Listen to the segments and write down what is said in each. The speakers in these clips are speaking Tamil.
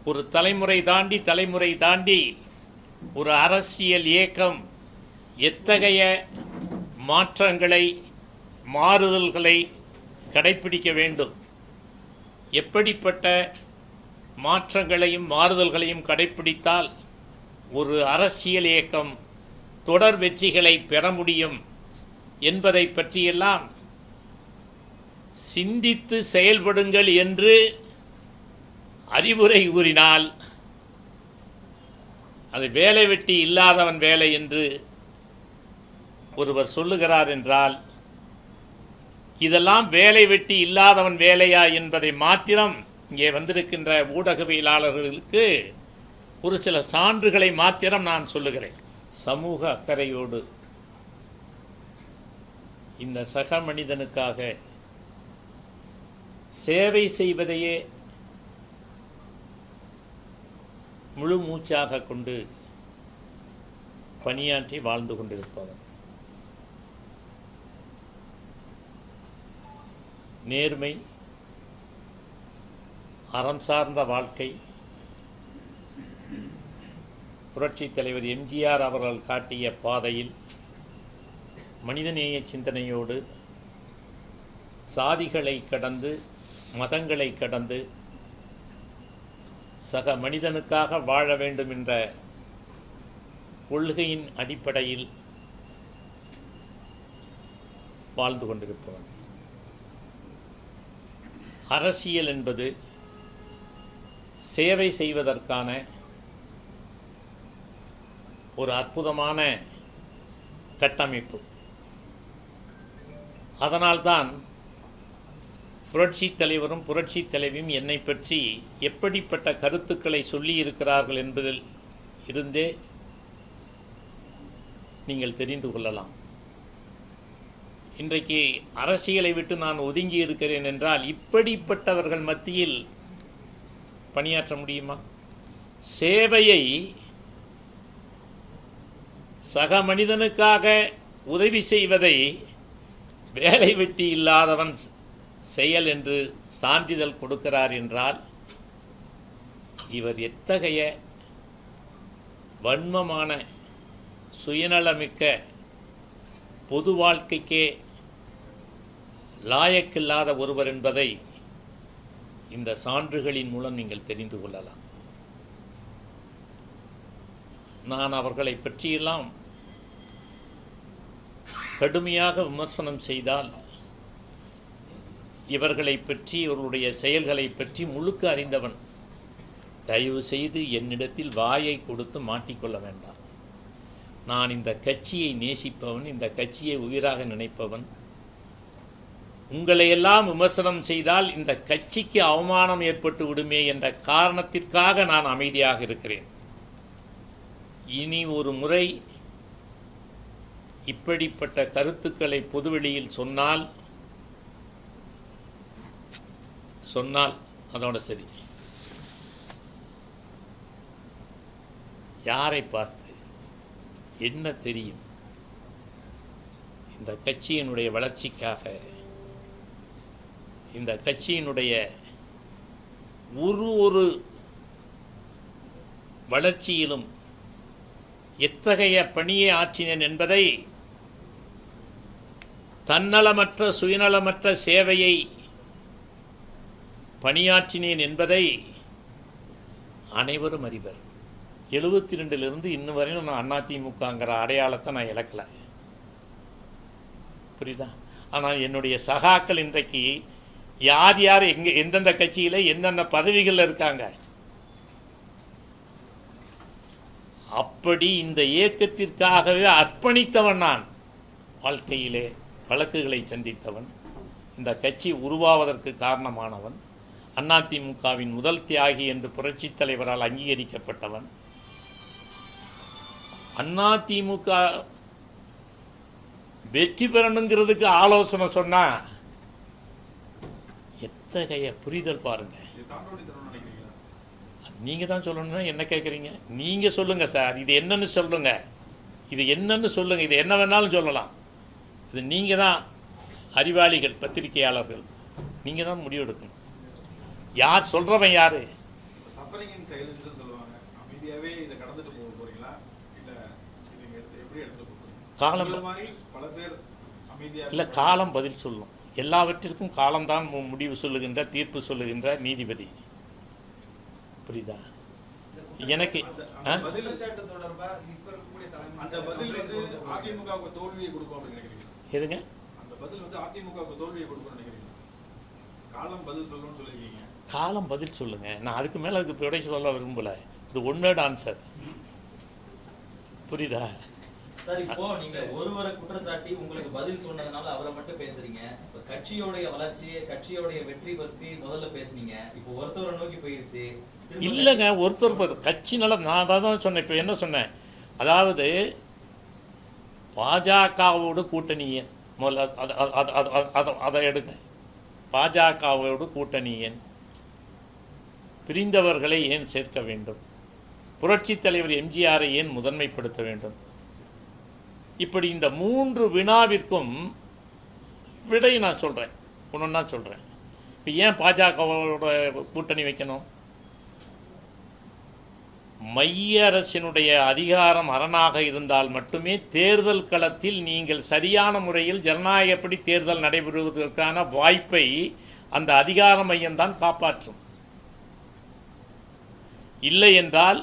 ஒரு தலைமுறை தாண்டி ஒரு அரசியல் இயக்கம் எத்தகைய மாற்றங்களை மாறுதல்களை கடைப்பிடிக்க வேண்டும், எப்படிப்பட்ட மாற்றங்களையும் மாறுதல்களையும் கடைப்பிடித்தால் ஒரு அரசியல் இயக்கம் தொடர் வெற்றிகளை பெற முடியும் என்பதை பற்றியெல்லாம் சிந்தித்து செயல்படுங்கள் என்று அறிவுரை கூறினால் அது வேலை வெட்டி இல்லாதவன் வேலை என்று ஒருவர் சொல்லுகிறார் என்றால், இதெல்லாம் வேலை வெட்டி இல்லாதவன் வேலையா என்பதை மாத்திரம் இங்கே வந்திருக்கின்ற ஊடகவியலாளர்களுக்கு ஒரு சில சான்றுகளை மாத்திரம் நான் சொல்லுகிறேன். சமூக அக்கறையோடு இந்த சக மனிதனுக்காக சேவை செய்வதையே முழு மூச்சாக கொண்டு பணியாற்றி வாழ்ந்து கொண்டிருப்பவர், நேர்மை, அறம் சார்ந்த வாழ்க்கை, புரட்சித் தலைவர் எம்ஜிஆர் அவர்கள் காட்டிய பாதையில் மனிதநேய சிந்தனையோடு சாதிகளை கடந்து மதங்களை கடந்து சக மனிதனுக்காக வாழ வேண்டும் என்ற கொள்கையின் அடிப்படையில் வாழ்ந்து கொண்டிருப்பவன். அரசியல் என்பது சேவை செய்வதற்கான ஒரு அற்புதமான கட்டமைப்பு. அதனால்தான் புரட்சித் தலைவரும் புரட்சித் தலைவியும் என்னை பற்றி எப்படிப்பட்ட கருத்துக்களை சொல்லி இருக்கிறார்கள் என்பதில் இருந்தே நீங்கள் தெரிந்து கொள்ளலாம். இன்றைக்கு அரசியலை விட்டு நான் ஒதுங்கி இருக்கிறேன் என்றால் இப்படிப்பட்டவர்கள் மத்தியில் பணியாற்ற முடியுமா? சேவையை சக மனிதனுக்காக உதவி செய்வதை வேலை வெட்டி இல்லாதவன் செயல் என்று சான்றிதழ் கொடுக்கிறார் என்றால் இவர் எத்தகைய வன்மமான சுயநலமிக்க பொது வாழ்க்கைக்கே லாயக்கில்லாத ஒருவர் என்பதை இந்த சான்றுகளின் மூலம் நீங்கள் தெரிந்து கொள்ளலாம். நான் அவர்களை பற்றியெல்லாம் கடுமையாக விமர்சனம் செய்தால் இவர்களை பற்றி இவர்களுடைய செயல்களை பற்றி முழுக்க அறிந்தவன் தயவு செய்து என்னிடத்தில் வாயை கொடுத்து மாட்டிக்கொள்ள வேண்டாம். நான் இந்த கட்சியை நேசிப்பவன், இந்த கட்சியை உயிராக நினைப்பவன். உங்களையெல்லாம் விமர்சனம் செய்தால் இந்த கட்சிக்கு அவமானம் ஏற்பட்டு விடுமே என்ற காரணத்திற்காக நான் அமைதியாக இருக்கிறேன். இனி ஒரு முறை இப்படிப்பட்ட கருத்துக்களை பொதுவெளியில் சொன்னால் அதோட சரி. யாரை பார்த்து என்ன தெரியும்? இந்த கட்சியினுடைய வளர்ச்சிக்காக, இந்த கட்சியினுடைய ஒரு வளர்ச்சியிலும் எத்தகைய பணியை ஆற்றினேன் என்பதை, தன்னலமற்ற சுயநலமற்ற சேவையை பணியாற்றினேன் என்பதை அனைவரும் அறிவர். 72 இன்னும் வரையும் நான் அதிமுகங்கிற அடையாளத்தை நான் இழக்கலை, புரியுதா? ஆனால் என்னுடைய சகாக்கள் இன்றைக்கு யார் யார் எந்தெந்த கட்சியில் எந்தெந்த பதவிகளில் இருக்காங்க. அப்படி இந்த இயக்கத்திற்காகவே அர்ப்பணித்தவன் நான். வாழ்க்கையிலே வழக்குகளை சந்தித்தவன், இந்த கட்சி உருவாவதற்கு காரணமானவன், அதிமுகவின் முதல் தியாகி என்று புரட்சித் தலைவரால் அங்கீகரிக்கப்பட்டவன். அதிமுக வெற்றி பெறணுங்கிறதுக்கு ஆலோசனை சொன்னா எத்தகைய புரிதல் பாருங்க. நீங்க தான் சொல்லணும்னா என்ன கேட்குறீங்க? நீங்க சொல்லுங்க சார், இது என்னன்னு சொல்லுங்க, இது என்னன்னு சொல்லுங்க, இது என்ன வேணாலும் சொல்லலாம். இது நீங்க தான் அறிவாளிகள், பத்திரிகையாளர்கள், நீங்க தான் முடிவெடுக்கணும். யார் சொல்றவன் யாரு? சஃபரிங்கின் செயல்னு சொல்லுவாங்க. அமைதியாவே இதை கடந்துட்டு போக போறீங்களா இல்ல நீங்க எப்படி எடுத்துட்டு போறீங்க? காலம் மாதிரி பல பேர் அமைதியா இல்ல, காலம் பதில் சொல்லும். எல்லாவற்றிற்கும் காலம்தான் முடிவு சொல்லுகின்ற, தீர்ப்பு சொல்லுகின்ற நீதிபதி. புரியுதா? எனக்கு அந்த பதில் அதிமுகவுக்கு தோல்வியை கொடுக்கும் அப்படின்னு நினைக்கிறீங்க? எதுங்க அந்த பதில் அதிமுகவுக்கு தோல்வியை கொடுக்கும் நினைக்கிறீங்க? காலம் பதில் சொல்லணும்னு சொல்லிருக்கீங்க. காலம் பதில் சொல்லுங்க. நான் அதுக்கு மேல அதுக்கு விடை சொல்ல விரும்பல. இது ஒன் வேர்ட் ஆன்சர். புரியுதா? சார், இப்போ நீங்க ஒருவரை குற்றச்சாட்டி உங்களுக்கு பதில் சொன்னதுனால அவரை மட்டும் பேசுறீங்க. இப்ப கட்சியோடைய வளர்ச்சியை, கட்சியோடைய வெற்றி பத்தி முதல்ல பேசுனீங்க. இப்போ ஒருத்தவரை நோக்கி போயிருச்சு. இல்லைங்க, ஒருத்தர் கட்சினால நான் தான் சொன்னேன். இப்போ என்ன சொன்னேன், அதாவது பாஜகவோடு கூட்டணியே முதல்ல அதை எடுங்க. பாஜகவோடு கூட்டணியேன், பிரிந்தவர்களை ஏன் சேர்க்க வேண்டும், புரட்சித் தலைவர் எம்ஜிஆரை ஏன் முதன்மைப்படுத்த வேண்டும், இப்படி இந்த 3 வினாவிற்கும் விடை நான் சொல்கிறேன். ஒன்றா சொல்கிறேன். இப்போ ஏன் பாஜகவோட கூட்டணி வைக்கணும்? மைய அரசினுடைய அதிகாரம் அரணாக இருந்தால் மட்டுமே தேர்தல் களத்தில் நீங்கள் சரியான முறையில் ஜனநாயகப்படி தேர்தல் நடைபெறுவதற்கான வாய்ப்பை அந்த அதிகார மையம்தான் காப்பாற்றும். இல்லை என்றால்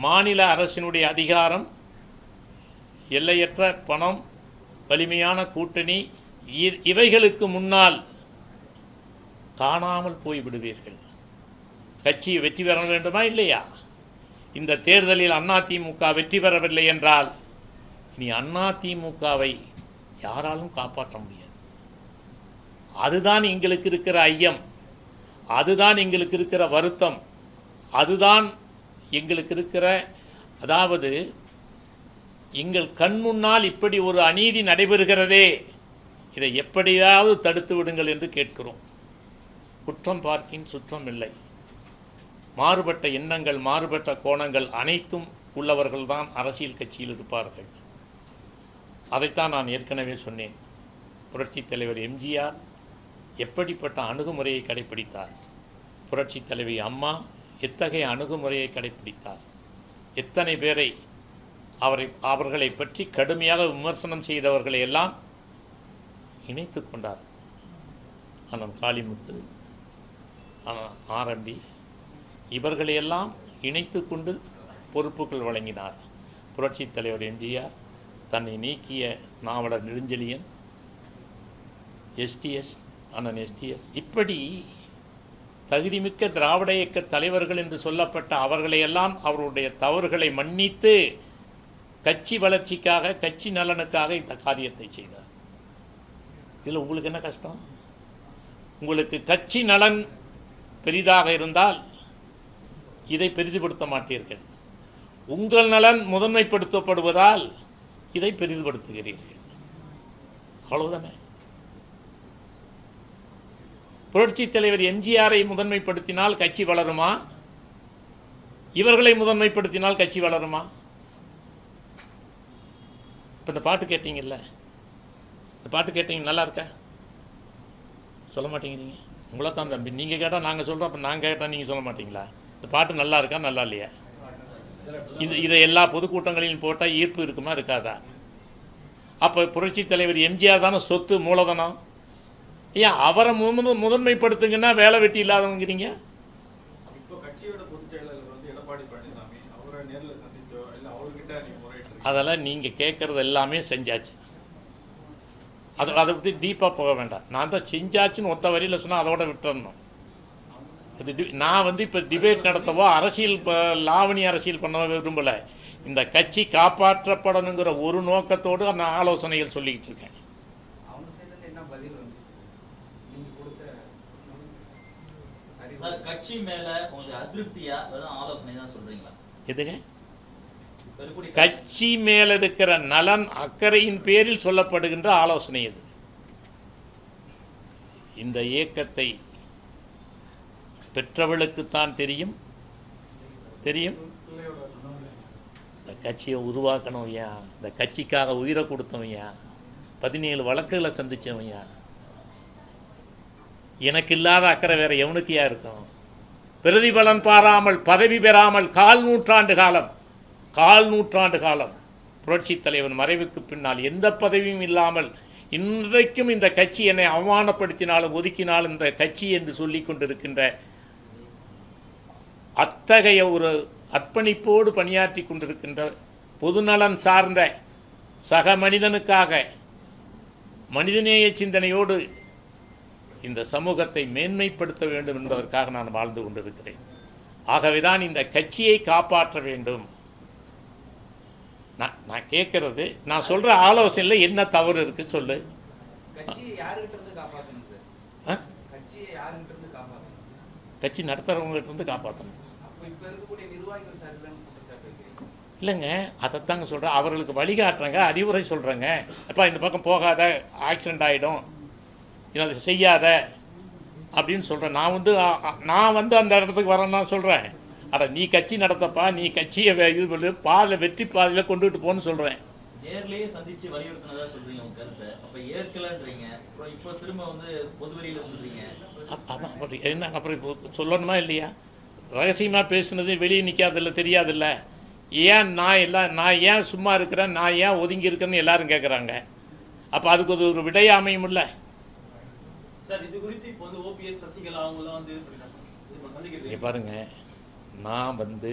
மாநில அரசினுடைய அதிகாரம், எல்லையற்ற பணம், வலிமையான கூட்டணி, இவைகளுக்கு முன்னால் காணாமல் போய்விடுவீர்கள். கட்சி வெற்றி பெற வேண்டுமா இல்லையா? இந்த தேர்தலில் அதிமுக வெற்றி பெறவில்லை என்றால் நீ அதிமுகவை யாராலும் காப்பாற்ற முடியாது. அதுதான் எங்களுக்கு இருக்கிற ஐயம், அதுதான் எங்களுக்கு இருக்கிற வருத்தம், அதுதான் எங்களுக்கு இருக்கிற, அதாவது எங்கள் கண் முன்னால் இப்படி ஒரு அநீதி நடைபெறுகிறதே, இதை எப்படியாவது தடுத்து விடுங்கள் என்று கேட்கிறோம். குற்றம் பார்க்கின் சுற்றம் இல்லை. மாறுபட்ட எண்ணங்கள், மாறுபட்ட கோணங்கள் அனைத்தும் உள்ளவர்கள்தான் அரசியல் கட்சியில் இருப்பார்கள். அதைத்தான் நான் ஏற்கனவே சொன்னேன். புரட்சித் தலைவர் எம்ஜிஆர் எப்படிப்பட்ட அணுகுமுறையை கடைப்பிடித்தார், புரட்சித் தலைவி அம்மா எத்தகைய அணுகுமுறையை கடைப்பிடித்தார், எத்தனை பேரை அவர்களை பற்றி கடுமையாக விமர்சனம் செய்தவர்களை எல்லாம் இணைத்து கொண்டார். அண்ணன் காளிமுத்து, ஆரம்பி, இவர்களையெல்லாம் இணைத்து கொண்டு பொறுப்புகள் வழங்கினார். புரட்சித் தலைவர் எம்ஜிஆர் தன்னை நீக்கிய நாவலர் நெடுஞ்செழியன், எஸ்டிஎஸ், அண்ணன் எஸ்டிஎஸ், இப்படி தகுதிமிக்க திராவிட இயக்க தலைவர்கள் என்று சொல்லப்பட்ட அவர்களையெல்லாம் அவருடைய தவறுகளை மன்னித்து கட்சி வளர்ச்சிக்காக, கட்சி நலனுக்காக இந்த காரியத்தை செய்தார். இதில் உங்களுக்கு என்ன கஷ்டம்? உங்களுக்கு கட்சி நலன் பெரிதாக இருந்தால் இதை பெரிதுபடுத்த மாட்டீர்கள். உங்கள் நலன் முதன்மைப்படுத்தப்படுவதால் இதை பெரிதுபடுத்துகிறீர்கள். அவ்வளவுதானே. புரட்சித் தலைவர் எம்ஜிஆரை முதன்மைப்படுத்தினால் கட்சி வளருமா? இவர்களை முதன்மைப்படுத்தினால் கட்சி வளருமா? இப்போ இந்த பாட்டு கேட்டீங்கல்ல, இந்த பாட்டு கேட்டீங்க, நல்லா இருக்கா? சொல்ல மாட்டீங்க. நீங்கள் உங்களை தான் தம்பி, நீங்கள் கேட்டால் நாங்கள் சொல்கிறோம், அப்போ நாங்கள் கேட்டால் நீங்கள் சொல்ல மாட்டீங்களா? இந்த பாட்டு நல்லா இருக்கா, நல்லா இல்லையா? இதை எல்லா பொதுக்கூட்டங்களிலும் போட்டால் ஈர்ப்பு இருக்குமா, இருக்காதா? அப்போ புரட்சித் தலைவர் எம்ஜிஆர் தானே சொத்து, மூலதனம். ஏன் அவரை முதன்மைப்படுத்துங்கன்னா வேலை வெட்டி இல்லாதவங்கிறீங்க? அதெல்லாம் நீங்கள் கேட்குறது எல்லாமே செஞ்சாச்சு. அதை பற்றி டீப்பாக போக வேண்டாம். நான் தான் செஞ்சாச்சுன்னு ஒத்த வரியில் சொன்னால் அதோட விட்டுறணும். இது நான் இப்போ டிபேட் நடத்தவோ அரசியல் லாவணி அரசியல் பண்ண விரும்பலை. இந்த கட்சி காப்பாற்றப்படணுங்கிற ஒரு நோக்கத்தோடு அந்த ஆலோசனைகள் சொல்லிக்கிட்டு இருக்கேன். கட்சி மேல உங்களுக்கு அதிருப்தியா வெறும் ஆலோசனை தான் சொல்றீங்களா? எதுங்க? கட்சி மேல இருக்கிற நலன் அக்கறையின் பேரில் சொல்லப்படுகின்ற ஆலோசனை இது. இந்த இயக்கத்தை பெற்றவளுக்குத்தான் தெரியும். இந்த கட்சியை உருவாக்கணும்யா, இந்த கட்சிக்காக உயிரை கொடுத்தவன்யா, 17 வழக்குகளை சந்திச்சவன்யா. எனக்கு இல்லாத அக்கறை வேற எவனுக்குயா இருக்கும்? பிரதிபலன் பாராமல் பதவி பெறாமல் கால் நூற்றாண்டு காலம் புரட்சித் தலைவர் மறைவுக்கு பின்னால் எந்த பதவியும் இல்லாமல் இன்றைக்கும் இந்த கட்சி என்னை அவமானப்படுத்தினாலும் ஒதுக்கினாலும் இந்த கட்சி என்று சொல்லி கொண்டிருக்கின்ற அத்தகைய ஒரு அர்ப்பணிப்போடு பணியாற்றி கொண்டிருக்கின்ற பொதுநலன் சார்ந்த சக மனிதனுக்காக மனிதநேய சிந்தனையோடு இந்த சமூகத்தை மேன்மைப்படுத்த வேண்டும் என்பதற்காக நான் வாழ்ந்து கொண்டிருக்கிறேன். ஆகவேதான் இந்த கட்சியை காப்பாற்ற வேண்டும். நான் கேட்கறது, நான் சொல்ற ஆலோசனையில் என்ன தவறு இருக்கு சொல்லு. கட்சி நடத்துறவங்ககிட்ட இருந்து காப்பாற்றணும். இல்லைங்க, அதைத்தாங்க சொல்கிறேன். அவர்களுக்கு வழிகாட்டுறாங்க, அறிவுரை சொல்கிறேங்க. அப்பா இந்த பக்கம் போகாத, ஆக்சிடெண்ட் ஆகிடும், இதை செய்யாத அப்படின்னு சொல்கிறேன். நான் வந்து அந்த இடத்துக்கு வரேன்னு நான் சொல்கிறேன். அட நீ கட்சி நடத்தப்பா, நீ கட்சியை இது பண்ணி வெற்றி பாதையில் கொண்டுகிட்டு போன்னு சொல்கிறேன். நேர்லயே சந்திச்சு வலியுறுத்தினதா சொல்றீங்க உங்க கருத்தை. அப்ப ஏற்கலன்றீங்க, அப்புறம் இப்போ திரும்ப வந்து பொதுவெளியில சொல்றீங்க. என்ன அப்புறம் சொல்லணுமா இல்லையா? ரகசியமாக பேசுனது வெளியே நிற்காதில்ல, தெரியாதில்ல. ஏன் நான் ஏன் சும்மா இருக்கிறேன், நான் ஏன் ஒதுங்கி இருக்கிறேன்னு எல்லாரும் கேட்குறாங்க. அப்போ அதுக்கு ஒரு விடைய அமையும் இல்லை சார். இது குறித்து இப்போ வந்து ஓபிஎஸ் சசிகலா அவங்களாம் வந்து சந்திக்கிறது பாருங்க. நான் வந்து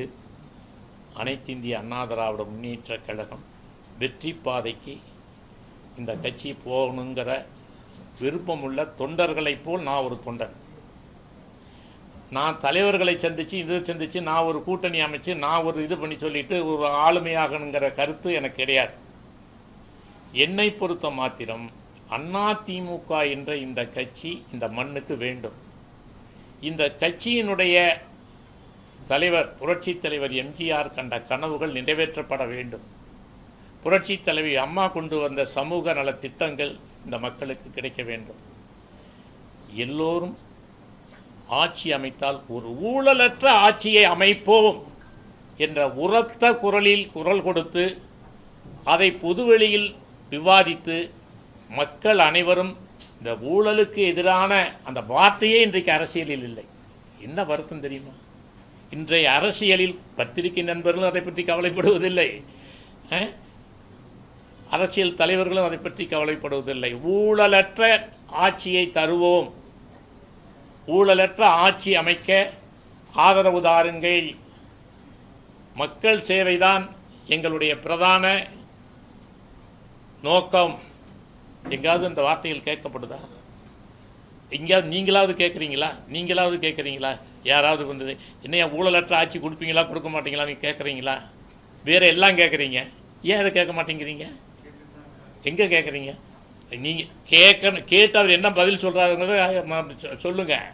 அனைத்து இந்திய அண்ணா திராவிட முன்னேற்ற கழகம் வெற்றி பாதைக்கு இந்த கட்சி போகணுங்கிற விருப்பமுள்ள தொண்டர்களைப் போல் நான் ஒரு தொண்டன். நான் தலைவர்களை சந்தித்து நான் ஒரு கூட்டணி அமைச்சு நான் ஒரு இது பண்ணி சொல்லிட்டு ஒரு ஆளுமையாகணுங்கிற கருத்து எனக்கு கிடையாது. என்னை பொறுத்த மாத்திரம் அதிமுக என்ற இந்த கட்சி இந்த மண்ணுக்கு வேண்டும். இந்த கட்சியினுடைய தலைவர் புரட்சி தலைவர் எம்ஜிஆர் கண்ட கனவுகள் நிறைவேற்றப்பட வேண்டும். புரட்சி தலைவி அம்மா கொண்டு வந்த சமூக நல திட்டங்கள் இந்த மக்களுக்கு கிடைக்க வேண்டும். எல்லோரும் ஆட்சி அமைத்தால் ஒரு ஊழலற்ற ஆட்சியை அமைப்போம் என்ற உரத்த குரலில் குரல் கொடுத்து அதை பொதுவெளியில் விவாதித்து மக்கள் அனைவரும் இந்த ஊழலுக்கு எதிரான அந்த வார்த்தையே இன்றைக்கு அரசியலில் இல்லை. என்ன வருத்தம் தெரியுமா? இன்றைய அரசியலில் பத்திரிகை நண்பர்களும் அதை பற்றி கவலைப்படுவதில்லை, அரசியல் தலைவர்களும் அதை பற்றி கவலைப்படுவதில்லை. ஊழலற்ற ஆட்சியை தருவோம், ஊழலற்ற ஆட்சி அமைக்க ஆதரவு தாருங்கள், மக்கள் சேவைதான் எங்களுடைய பிரதான நோக்கம். எங்காவது இந்த வார்த்தைகள் கேட்கப்படுதா? எங்கேயாவது நீங்களாவது கேட்குறீங்களா? யாராவது வந்தது என்னையா ஊழலற்ற ஆட்சி கொடுப்பீங்களா கொடுக்க மாட்டீங்களா நீங்கள் கேட்குறீங்களா? வேறு எல்லாம் கேட்குறீங்க, ஏன் அதை கேட்க மாட்டேங்கிறீங்க? எங்கே கேட்குறீங்க? நீங்கள் கேட்டு அவர் என்ன பதில் சொல்கிறாருங்கிறத சொல்லுங்கள்.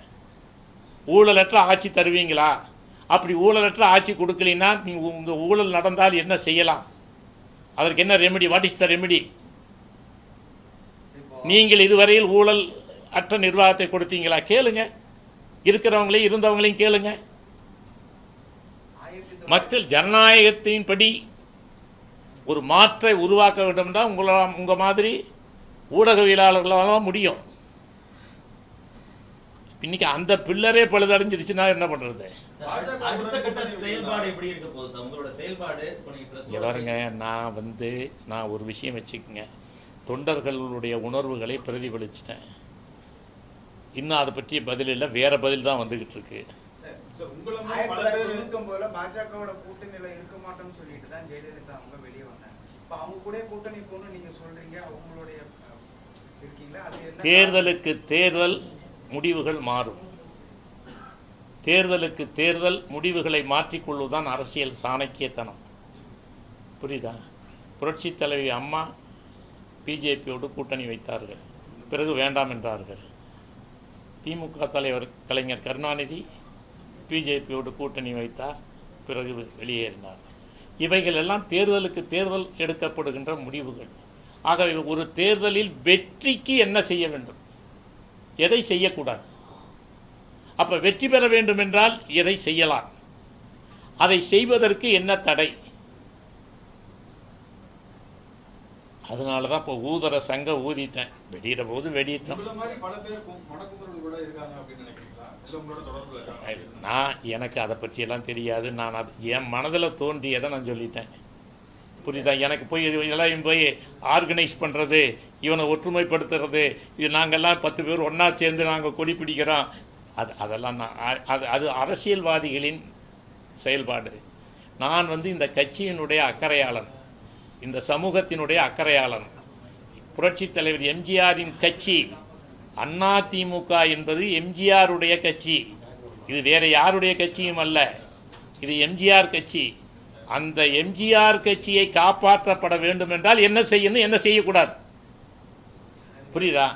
ஊழலற்ற ஆட்சி தருவீங்களா? அப்படி ஊழலற்ற ஆட்சி கொடுக்கலின்னா நீங்கள் உங்கள் ஊழல் நடந்தால் என்ன செய்யலாம்? அதற்கு என்ன remedy? What is the remedy? நீங்கள் இதுவரையில் ஊழல் அற்ற நிர்வாகத்தை கொடுத்தீங்களா? கேளுங்க, இருக்கிறவங்களையும் இருந்தவங்களையும் கேளுங்க. மக்கள் ஜனநாயகத்தின்படி ஒரு மாற்றை உருவாக்க வேண்டும்னா உங்கள் மாதிரி ஊடகவியலாளர்களால் தான் முடியும். இன்னைக்கு அந்த பில்லரே பழுதடைஞ்சிருச்சுன்னா என்ன பண்றது? பாருங்க, நான் ஒரு விஷயம் வச்சுக்கோங்க, தொண்டர்களுடைய உணர்வுகளை பிரதிபலிச்சிட்டேன். இன்னும் அதை பற்றிய பதில் இல்லை, வேற பதில் தான் வந்துகிட்டு இருக்கு. பாஜகவோட கூட்டணியில இருக்க மாட்டோம்னு சொல்லிட்டு தான் ஜெயலலிதா அவங்க வெளியே வந்தாங்க. இப்ப அவங்க கூட கூட்டணி போகணும்னு நீங்க சொல்றீங்க, அவங்களுடைய இருக்கீங்களா? அது தேர்தலுக்கு தேர்தல் முடிவுகள் மாறும். தேர்தலுக்கு தேர்தல் முடிவுகளை மாற்றிக்கொள்வதுதான் அரசியல் சாணக்கியத்தனம். புரியுதா? புரட்சி தலைவி அம்மா பிஜேபியோடு கூட்டணி வைத்தார்கள், பிறகு வேண்டாம் என்றார்கள். திமுக தலைவர் கலைஞர் கருணாநிதி பிஜேபியோடு கூட்டணி வைத்தார், பிறகு வெளியேறினார். இவைகள் எல்லாம் தேர்தலுக்கு தேர்தல் எடுக்கப்படுகின்ற முடிவுகள். ஆகவே ஒரு தேர்தலில் வெற்றிக்கு என்ன செய்ய வேண்டும், எதை செய்யக்கூடாது, அப்போ வெற்றி பெற வேண்டும் என்றால் எதை செய்யலாம், அதை செய்வதற்கு என்ன தடை? அதனால தான் இப்போ ஊதுற சங்க ஊதிட்டேன், வெடிகிற போது வெடிட்டோம். இல்ல உங்களோட தொடர்புல இருக்காங்க? எனக்கு அதை பற்றியெல்லாம் தெரியாது. நான் அது என் மனதில் தோன்றியதை நான் சொல்லிட்டேன். புரியுதா? எனக்கு போய் எல்லாரையும் போய் ஆர்கனைஸ் பண்ணுறது, இவனை ஒற்றுமைப்படுத்துறது, இது நாங்கள்லாம் 10 பேர் ஒன்றா சேர்ந்து நாங்கள் கொடி பிடிக்கிறோம், அதெல்லாம் அது அரசியல்வாதிகளின் செயல்பாடு. நான் இந்த கட்சியினுடைய அக்கறையாளன், இந்த சமூகத்தினுடைய அக்கறையாளன். புரட்சித் தலைவர் எம்ஜிஆரின் கட்சி அதிமுக என்பது எம்ஜிஆருடைய கட்சி. இது வேறு யாருடைய கட்சியும் அல்ல, இது எம்ஜிஆர் கட்சி. அந்த எம்ஜிஆர் கட்சியை காப்பாற்றப்பட வேண்டும் என்றால் என்ன செய்யணும், என்ன செய்யக்கூடாது, புரியுதா?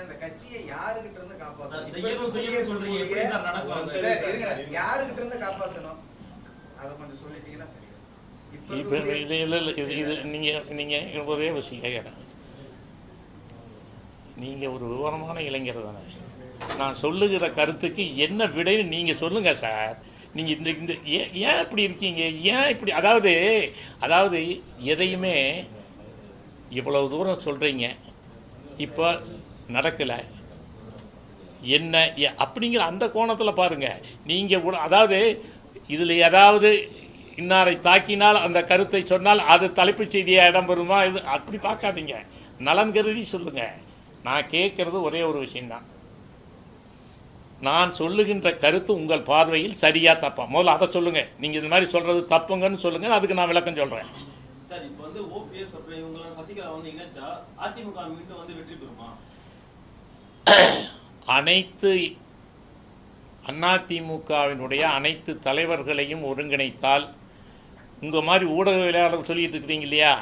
இந்த கட்சியை யாருகிட்ட இருந்து காப்பாற்றணும்? யாருகிட்ட இருந்து காப்பாற்றணும் அதை கொஞ்சம் சொல்லிட்டீங்கன்னா சரி. இப்போ இது நீங்கள் ஒரே விஷயம் கேட்குறேன். நீங்கள் ஒரு விவரமான இளைஞர் தானே, நான் சொல்லுகிற கருத்துக்கு என்ன விடைன்னு நீங்கள் சொல்லுங்கள் சார். நீங்கள் இந்த ஏன் இப்படி இருக்கீங்க, ஏன் இப்படி, அதாவது எதையுமே இவ்வளவு தூரம் சொல்கிறீங்க, இப்போ நடக்கலை என்ன அப்படிங்கிற அந்த கோணத்தில் பாருங்கள். நீங்கள் அதாவது இதில் ஏதாவது இன்னாரை தாக்கினால் அந்த கருத்தை சொன்னால் அது தலைப்புச் செய்தியாக இடம் பெறுமா, இது அப்படி பார்க்காதீங்க, நலன் கருதி சொல்லுங்கள். நான் கேட்குறது ஒரே ஒரு விஷயந்தான், நான் சொல்லுகின்ற கருத்து உங்கள் பார்வையில் சரியா தப்பா, முதல்ல அதை சொல்லுங்கள். நீங்கள் இந்த மாதிரி சொல்கிறது தப்புங்கன்னு சொல்லுங்கள், அதுக்கு நான் விளக்கம் சொல்கிறேன். சார் இப்போ ஓபிஎஸ் அப்புறம் இவங்க சசிகலா இணைச்சா அதிமுக மீண்டும் வெற்றி பெறுமா? அனைத்து அதிமுகவினுடைய அனைத்து தலைவர்களையும் ஒருங்கிணைத்தால், உங்கள் மாதிரி ஊடகவியலாளர் சொல்லிட்டு இருக்கிறீங்க இல்லையா,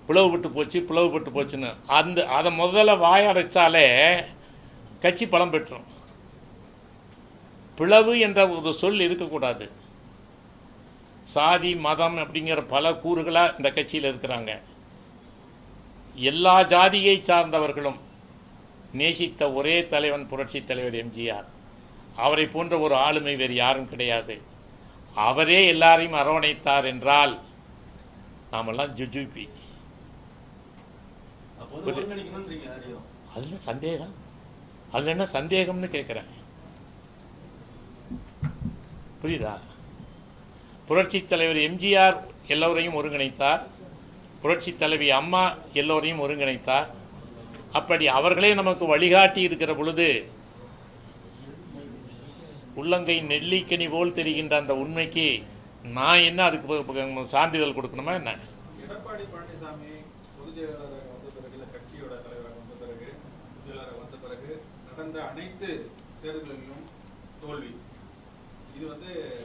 பிளவுபட்டு போச்சுன்னு, அதை முதல்ல வாயடைச்சாலே கட்சி பலம் பெற்றும். பிளவு என்ற ஒரு சொல் இருக்கக்கூடாது. சாதி மதம் அப்படிங்கிற பல கூறுகளாக இந்த கட்சியில் இருக்கிறாங்க. எல்லா ஜாதியை சார்ந்தவர்களும் நேசித்த ஒரே தலைவன் புரட்சி தலைவர் எம்ஜிஆர். அவரை போன்ற ஒரு ஆளுமை வேறு யாரும் கிடையாது. அவரே எல்லாரையும் அரவணைத்தார் என்றால் நாமெல்லாம் ஜுஜுபி. அதில் சந்தேகம், அதில் என்ன சந்தேகம்னு கேட்குறேன், புரியுதா? புரட்சி தலைவர் எம்ஜிஆர் எல்லோரையும் ஒருங்கிணைத்தார், புரட்சி தலைவி அம்மா எல்லோரையும் ஒருங்கிணைத்தார். அப்படி அவர்களே நமக்கு வழிகாட்டி இருக்கிற பொழுது உள்ளங்கை நெல்லிக்கனி போல் தெரிகின்ற அந்த உண்மைக்கு நான் என்ன அதுக்கு சான்றிதழ் கொடுக்கணுமா என்ன? எடப்பாடி பழனிசாமி பொதுச் செயலாளர் வந்த பிறகு, கட்சியோட தலைவராக வந்த பிறகு, செயலாளர் வந்த பிறகு நடந்த அனைத்து தேர்தல்களிலும் தோல்வி. இது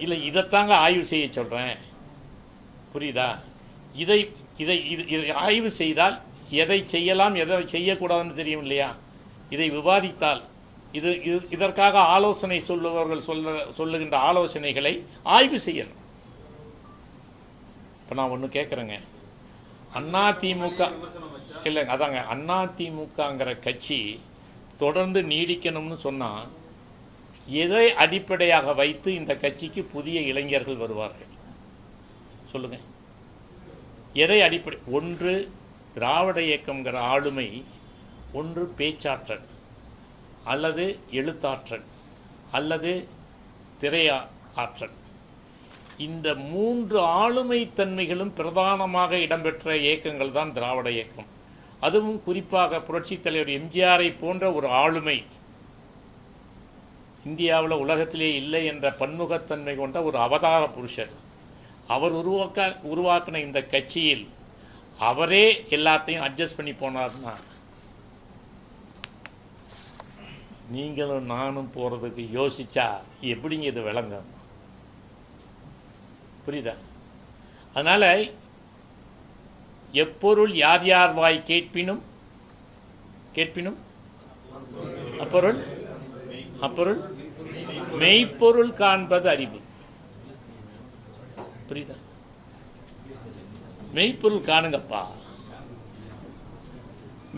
இல்லை, இதைத்தாங்க ஆய்வு செய்ய சொல்கிறேன், புரியுதா? இதை ஆய்வு செய்தால் எதை செய்யலாம் எதை செய்யக்கூடாதுன்னு தெரியும் இல்லையா? இதை விவாதித்தால் இதற்காக ஆலோசனை சொல்லுபவர்கள் சொல்லுகின்ற ஆலோசனைகளை ஆய்வு செய்யணும். இப்போ நான் ஒன்று கேட்குறேங்க, அதிமுக இல்லை, அதாங்க அதிமுகங்கிற கட்சி தொடர்ந்து நீடிக்கணும்னு சொன்னால் எதை அடிப்படையாக வைத்து இந்த கட்சிக்கு புதிய இளைஞர்கள் வருவார்கள் சொல்லுங்கள்? எதை அடிப்படை? ஒன்று திராவிட இயக்கம்ங்கிற ஆளுமை, ஒன்று பேச்சாற்றல் அல்லது எழுத்தாற்றல் அல்லது திரையாற்றல். இந்த 3 ஆளுமை தன்மைகளும் பிரதானமாக இடம்பெற்ற இயக்கங்கள் தான் திராவிட இயக்கம். அதுவும் குறிப்பாக புரட்சித் தலைவர் எம்ஜிஆரை போன்ற ஒரு ஆளுமை இந்தியாவில் உலகத்திலே இல்லை என்ற பன்முகத்தன்மை கொண்ட ஒரு அவதார புருஷர். அவர் உருவாக்கின இந்த கட்சியில் அவரே எல்லாத்தையும் அட்ஜஸ்ட் பண்ணி போனார்னா நீங்களும் நானும் போகிறதுக்கு யோசிச்சா எப்படிங்க இது விளங்கும்? புரியுதா? அதனால் எப்பொருள் யார் யார் வாய் கேட்பினும் அப்பொருள் மெய்ப்பொருள் காண்பது அறிவு. புரியுதா? மெய்ப்பொருள் காணுங்கப்பா.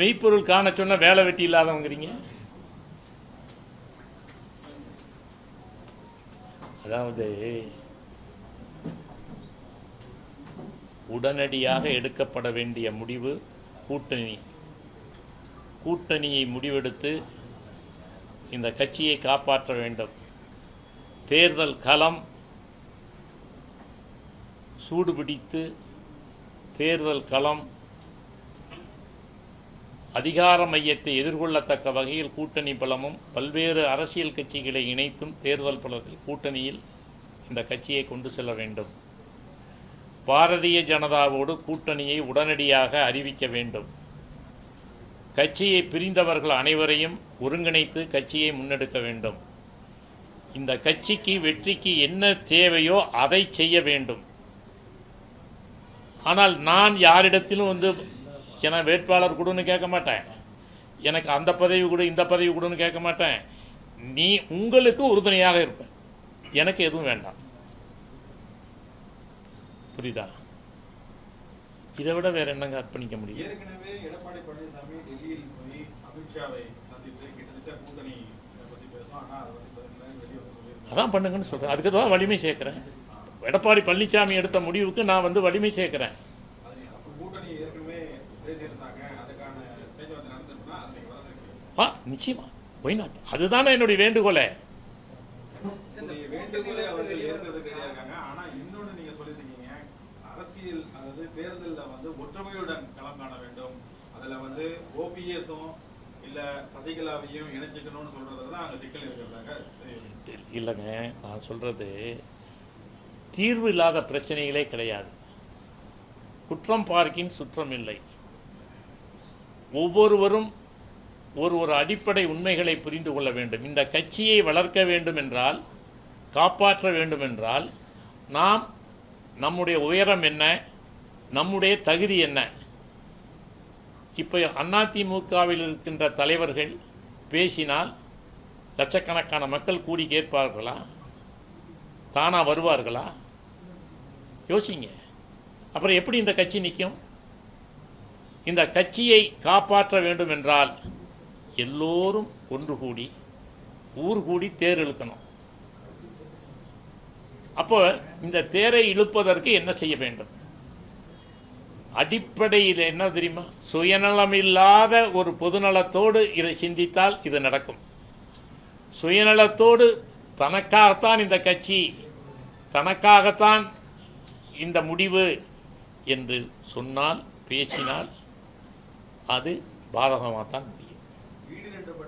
மெய்ப்பொருள் காண சொன்ன வேலை வெட்டி இல்லாதவங்கிறீங்க. அதாவது உடனடியாக எடுக்கப்பட வேண்டிய முடிவு கூட்டணியை முடிவெடுத்து இந்த கட்சியை காப்பாற்ற வேண்டும். தேர்தல் களம் சூடுபிடித்து தேர்தல் களம் அதிகார மையத்தை எதிர்கொள்ளத்தக்க வகையில் கூட்டணி பலமும் பல்வேறு அரசியல் கட்சிகளை இணைத்தும் தேர்தல் பலத்தில் கூட்டணியில் இந்த கட்சியை கொண்டு செல்ல வேண்டும். பாரதிய ஜனதாவோடு கூட்டணியை உடனடியாக அறிவிக்க வேண்டும். கட்சியை பிரிந்தவர்கள் அனைவரையும் ஒருங்கிணைத்து கட்சியை முன்னெடுக்க வேண்டும். இந்த கட்சிக்கு வெற்றிக்கு என்ன தேவையோ அதை செய்ய வேண்டும். ஆனால் நான் யாரிடத்திலும் என வேட்பாளர் கொடுன்னு கேட்க மாட்டேன், எனக்கு அந்த பதவி கொடு இந்த பதவி கொடுன்னு கேட்க மாட்டேன். நீ உங்களுக்கு உறுதுணையாக இருப்பேன், எனக்கு எதுவும் வேண்டாம். புரியுதா? இதை விட வேற என்னங்க அர்ப்பணிக்க முடியும்? ஏற்கனவே எடப்பாடி பழனிசாமி டெல்லியில் போய் அமித்ஷாவை சந்தித்து கிட்டத்தட்ட கூட்டணி பத்தி பேசணும், ஆனா அதை வெளியே வந்து அதான் பண்ணுங்கன்னு சொல்றேன். அதுக்கு தான் வலிமை சேர்க்கிறேன். எடப்பாடி பழனிசாமி எடுத்த முடிவுக்கு நான் வலிமை சேர்க்கிறேன். கூட்டணி ஏற்கனவே பேசியிருந்தாங்க, அதுக்கான பேச்சுவார்த்தை நடந்திருக்குன்னா அதை நீங்க நிச்சயமா ஒய் நாட், அதுதானே என்னுடைய வேண்டுகோளே. வேண்டுகோளை அவர்கள் ஏற்கிறதுக்கு இருக்காங்க. ஆனா இன்னொன்னு நீங்க சொல்லிருக்கீங்க, அரசியல் அதாவது தேர்தலில் ஒற்றுமையுடன் களம் காண வேண்டும், அதுல ஓபிஎஸும் இல்ல சசிகலாவையும் இணைச்சிக்கணும்னு சொல்றதுல தான் அங்க சிக்கல் இருக்கிறதாங்க. இல்லைங்க, நான் சொல்றது தீர்வு இல்லாத பிரச்சனைகளே கிடையாது. குற்றம் பார்க்கின் சுற்றம் இல்லை. ஒவ்வொருவரும் ஒரு அடிப்படை உண்மைகளை புரிந்து கொள்ள வேண்டும். இந்த கட்சியை வளர்க்க வேண்டும் என்றால், காப்பாற்ற வேண்டும் என்றால், நாம் நம்முடைய உயரம் என்ன, நம்முடைய தகுதி என்ன. இப்போ அதிமுகவில் இருக்கின்ற தலைவர்கள் பேசினால் லட்சக்கணக்கான மக்கள் கூடி கேட்பார்களா? தானா வருவார்களா? யோசிங்க. அப்புறம் எப்படி இந்த கட்சி நிற்கும்? இந்த கட்சியை காப்பாற்ற வேண்டும் என்றால் எல்லோரும் ஒன்று கூடி ஊர் கூடி தேர் இழுக்கணும். அப்போ இந்த தேரை இழுப்பதற்கு என்ன செய்ய வேண்டும்? அடிப்படையில் என்ன தெரியுமா? சுயநலமில்லாத ஒரு பொதுநலத்தோடு இதை சிந்தித்தால் இது நடக்கும். சுயநலத்தோடு தனக்காகத்தான் இந்த கட்சி, தனக்காகத்தான் இந்த முடிவு என்று சொன்னால், பேசினால் அது பாதகமாகத்தான் முடியும்.